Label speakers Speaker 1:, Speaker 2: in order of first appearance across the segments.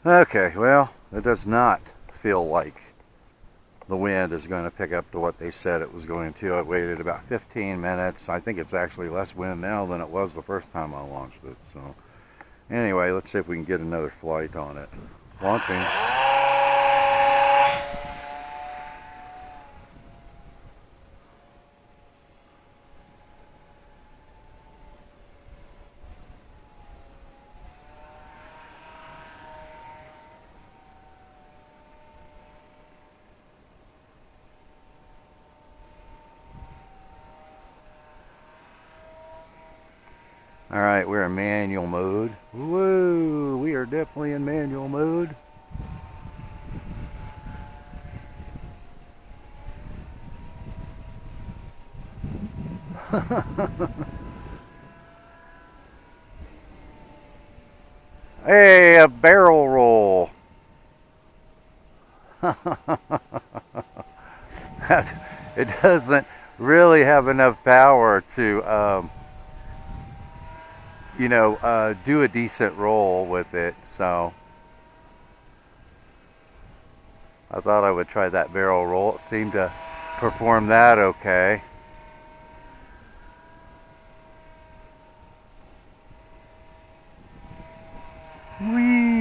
Speaker 1: Okay, well, it does not feel like the wind is going to pick up to what they said it was going to. I waited about 15 minutes. I think it's actually less wind now than it was the first time I launched it. So anyway, let's see if we can get another flight on it. Launching. Alright, we're in manual mode. Woo! We are definitely in manual mode. Hey, a barrel roll. It doesn't really have enough power to do a decent roll with it, so I thought I would try that barrel roll. It seemed to perform that okay. Whee!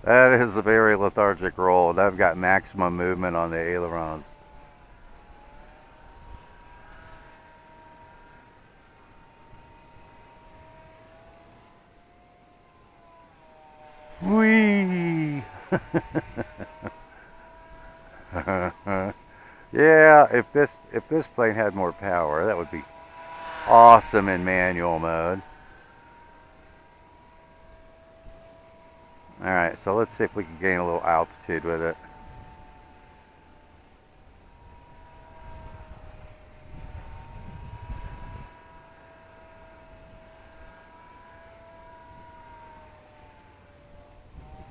Speaker 1: That is a very lethargic roll, and I've got maximum movement on the ailerons. Whee! Yeah, if this plane had more power, that would be awesome in manual mode. Alright, so let's see if we can gain a little altitude with it.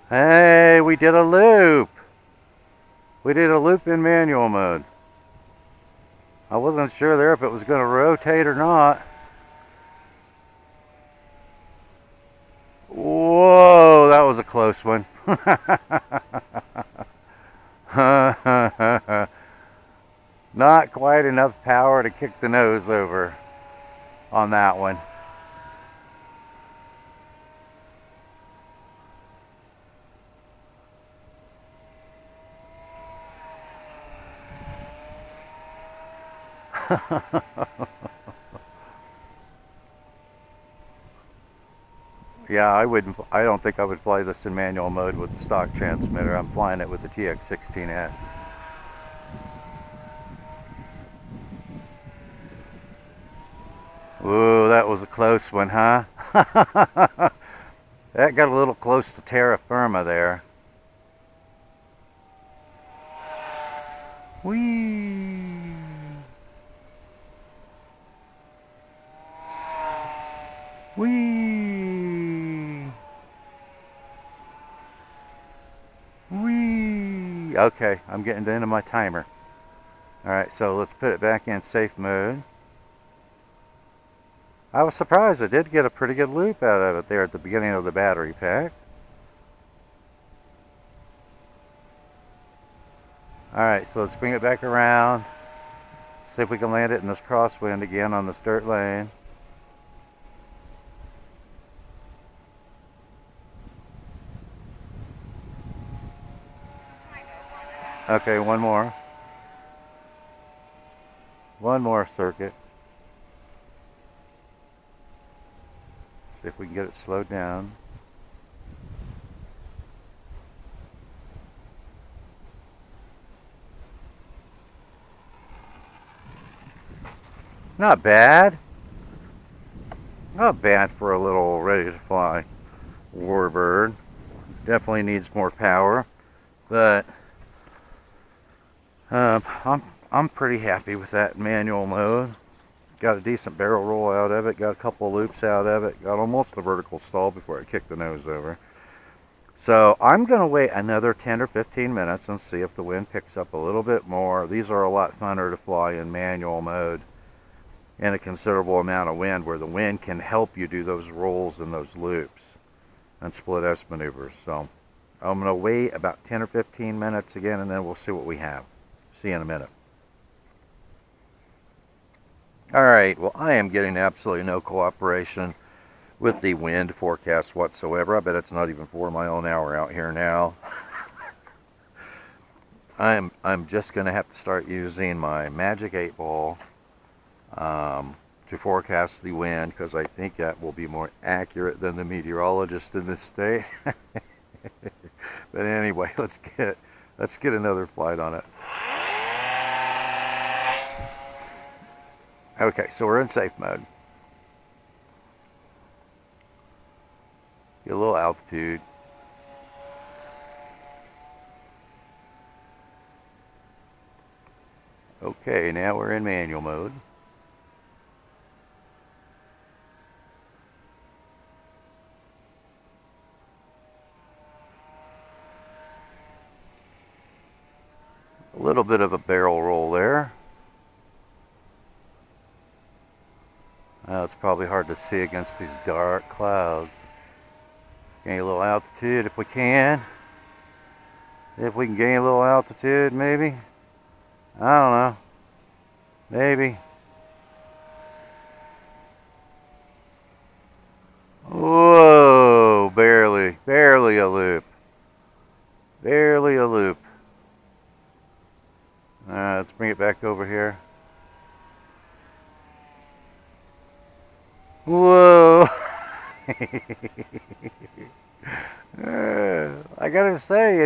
Speaker 1: Hey, we did a loop! We did a loop in manual mode. I wasn't sure there if it was going to rotate or not. Whoa, that was a close one. Not quite enough power to kick the nose over on that one. Yeah, I don't think I would fly this in manual mode with the stock transmitter. I'm flying it with the TX16S. Ooh, that was a close one, huh? That got a little close to terra firma there. Whee! Whee! Whee! Okay, I'm getting into my timer. Alright, so let's put it back in safe mode. I was surprised. I did get a pretty good loop out of it there at the beginning of the battery pack. Alright, so let's bring it back around. See if we can land it in this crosswind again on this dirt lane. Okay, one more. One more circuit. See if we can get it slowed down. Not bad. Not bad for a little ready to fly Warbird. Definitely needs more power, but I'm pretty happy with that manual mode. Got a decent barrel roll out of it, got a couple of loops out of it, got almost a vertical stall before I kicked the nose over. So I'm going to wait another 10 or 15 minutes and see if the wind picks up a little bit more. These are a lot funner to fly in manual mode in a considerable amount of wind, where the wind can help you do those rolls and those loops and split S maneuvers. So I'm going to wait about 10 or 15 minutes again, and then we'll see what we have. See you in a minute. Alright, well, I am getting absolutely no cooperation with the wind forecast whatsoever. I bet it's not even 4 miles an hour out here now. I'm just going to have to start using my Magic 8 Ball to forecast the wind, because I think that will be more accurate than the meteorologist in this state. But anyway, let's get another flight on it. Okay, so we're in safe mode. Get a little altitude. Okay, now we're in manual mode. A little bit of a barrel roll there. It's probably hard to see against these dark clouds. Gain a little altitude if we can. If we can gain a little altitude, maybe. I don't know. Maybe. Whoa, barely a loop. Barely a loop. Let's bring it back over here. Whoa. I gotta say,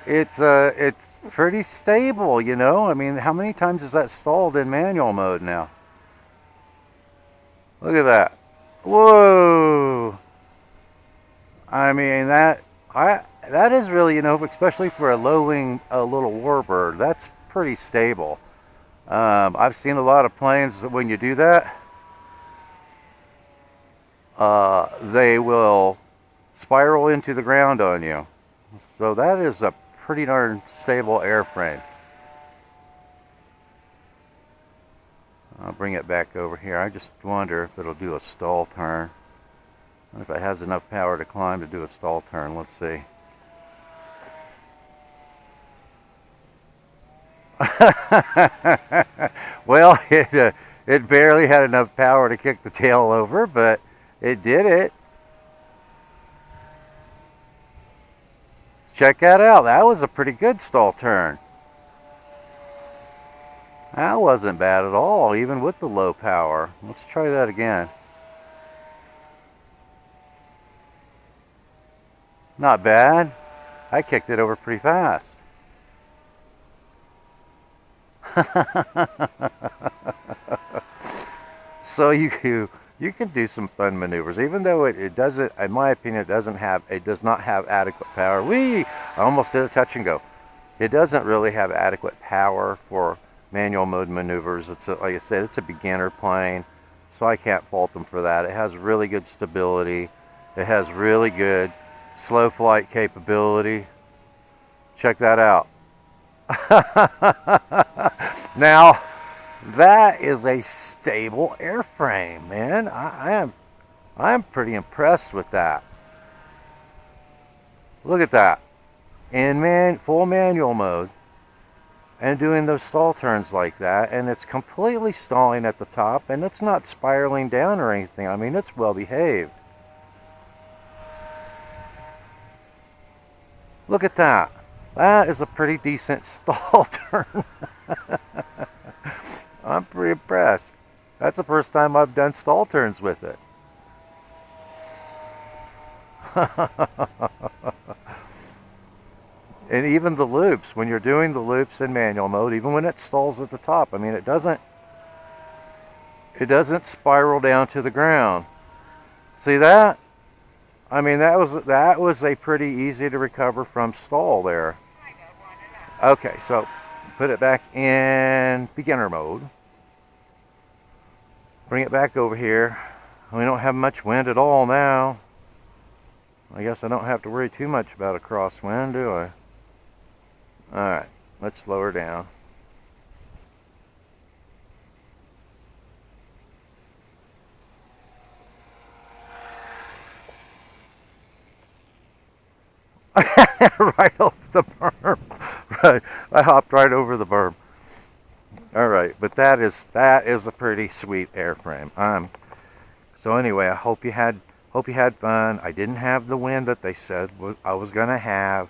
Speaker 1: it's pretty stable, you know. I mean, how many times is that stalled in manual mode now? Look at that. Whoa. I mean, that is really, you know, especially for a low wing, a little Warbird, that's pretty stable. I've seen a lot of planes that when you do that, they will spiral into the ground on you. So that is a pretty darn stable airframe. I'll bring it back over here. I just wonder if it'll do a stall turn. If it has enough power to climb to do a stall turn. Let's see. Well, it barely had enough power to kick the tail over, but it did it. Check that out. That was a pretty good stall turn. That wasn't bad at all, even with the low power. Let's try that again. Not bad. I kicked it over pretty fast. So you can do some fun maneuvers, even though it doesn't, in my opinion, it does not have adequate power. I almost did a touch and go. It doesn't really have adequate power for manual mode maneuvers. Like I said, it's a beginner plane, so I can't fault them for that. It has really good stability. It has really good slow flight capability. Check that out. Now, that is a stable airframe, man. I am pretty impressed with that. Look at that. In full manual mode, and doing those stall turns like that, and it's completely stalling at the top, and it's not spiraling down or anything. I mean, it's well behaved. Look at that. That is a pretty decent stall turn. I'm pretty impressed. That's the first time I've done stall turns with it. And even the loops, when you're doing the loops in manual mode, even when it stalls at the top, I mean, it doesn't spiral down to the ground. See that? I mean, that was a pretty easy to recover from stall there. Okay, so put it back in beginner mode. Bring it back over here. We don't have much wind at all now. I guess I don't have to worry too much about a crosswind, do I? Alright, let's slow her down. Right off the berm. Right, I hopped right over the berm. Alright, but that is a pretty sweet airframe. So anyway, I hope you had fun. I didn't have the wind that they said I was gonna have.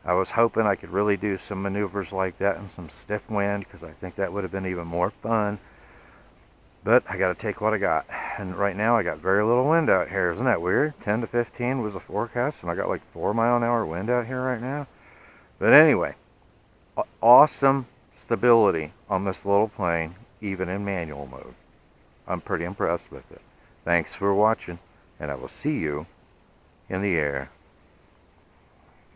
Speaker 1: I was hoping I could really do some maneuvers like that in some stiff wind, because I think that would have been even more fun. But I got to take what I got. And right now I got very little wind out here. Isn't that weird? 10 to 15 was the forecast, and I got like 4-mile-an-hour wind out here right now. But anyway, awesome stability on this little plane, even in manual mode. I'm pretty impressed with it. Thanks for watching, and I will see you in the air.